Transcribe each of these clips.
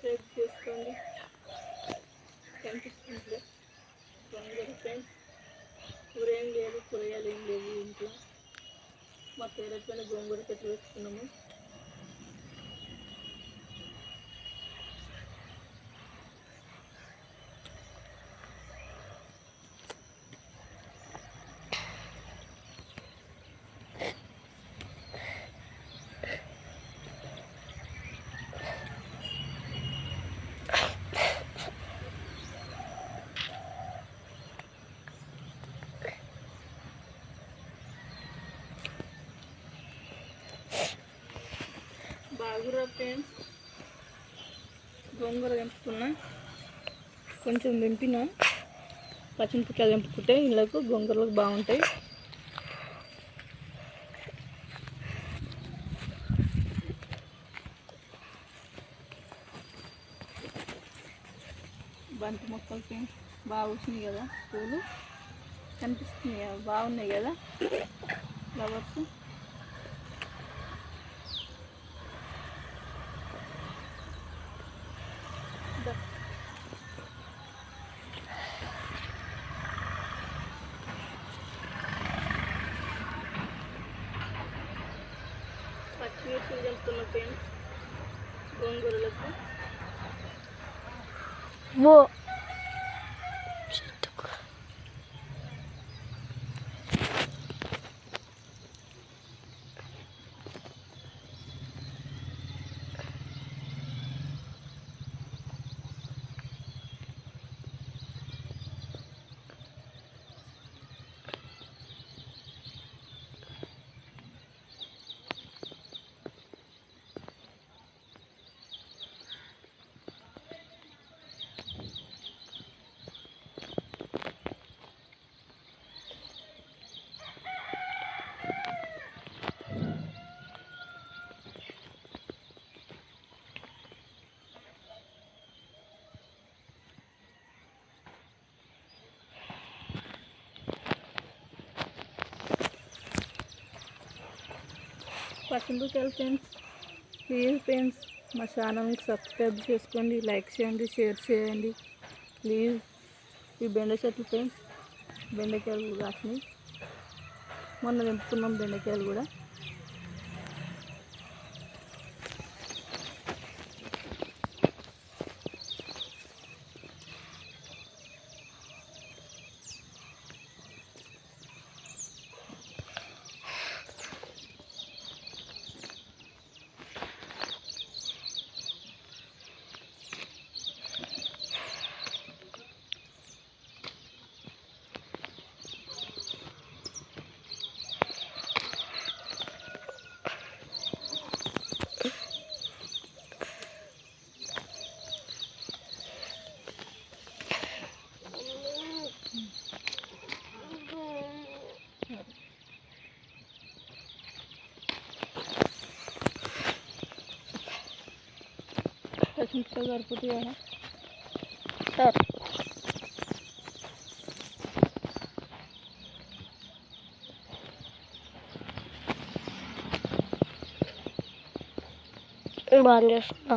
Subscribe చేసుకోండి. కనిపిస్తుంది గొంగూర friends. కూరేం లేదు, కూరగాయలు ఏం లేవు ఇంట్లో. మా పేరెట్లోనే గోంగూర చెట్లు వేసుకున్నాము. బాగురా ఫ్రెండ్స్, గోంగూర తెంపుకున్నా. కొంచెం తెంపిన పచ్చిమిరపకాయలు తెంపుకుంటే ఇళ్ళకు గోంగూరలకు బాగుంటాయి. బంతి మొక్కలు ఫ్రెండ్స్ బాగా వచ్చినాయి కదా, పూలు కనిపిస్తున్నాయి కదా, బాగున్నాయి కదా ఫ్లవర్స్. పచ్చిమిర్చిలు చంపుతున్న ఫ్రెండ్స్ గోంగూరలకు. పచ్చిమిరపకాయలు ఫ్రెండ్స్, ప్లీజ్ ఫ్రెండ్స్ మా ఛానల్కి సబ్స్క్రైబ్ చేసుకోండి, లైక్ చేయండి, షేర్ చేయండి ప్లీజ్. ఈ బెండ చెట్లు ఫ్రెండ్స్, బెండకాయలు కాసినాయి. మొన్న తెంపుకున్నాం బెండకాయలు కూడా. పచ్చిమిరపకాయలు సరిపోతాయి కదా సార్. బాగా చేస్తున్నా.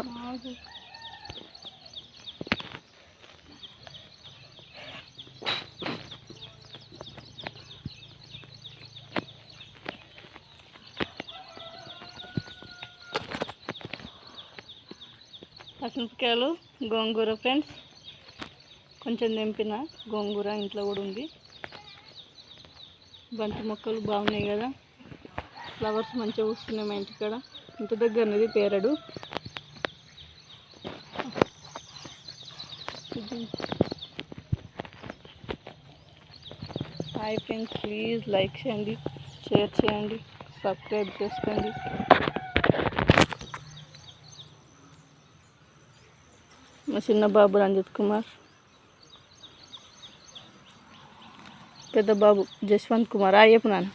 పచ్చిమిరపకాయలు గోంగూర ఫ్రెండ్స్, కొంచెం తెంపిన గోంగూర ఇంట్లో కూడా ఉంది. బంతి మొక్కలు బాగున్నాయి కదా, ఫ్లవర్స్ మంచిగా వస్తున్నాయి. మా ఇంటికాడ ఇంటి దగ్గరనేది పేరడు. హాయ్ ఫ్రెండ్స్, ప్లీజ్ లైక్ చేయండి, షేర్ చేయండి, సబ్స్క్రైబ్ చేసుకోండి. మా చిన్న బాబు రంజిత్ కుమార్, పెద్ద బాబు జశ్వంత్ కుమార్. చెప్పు నాన్న.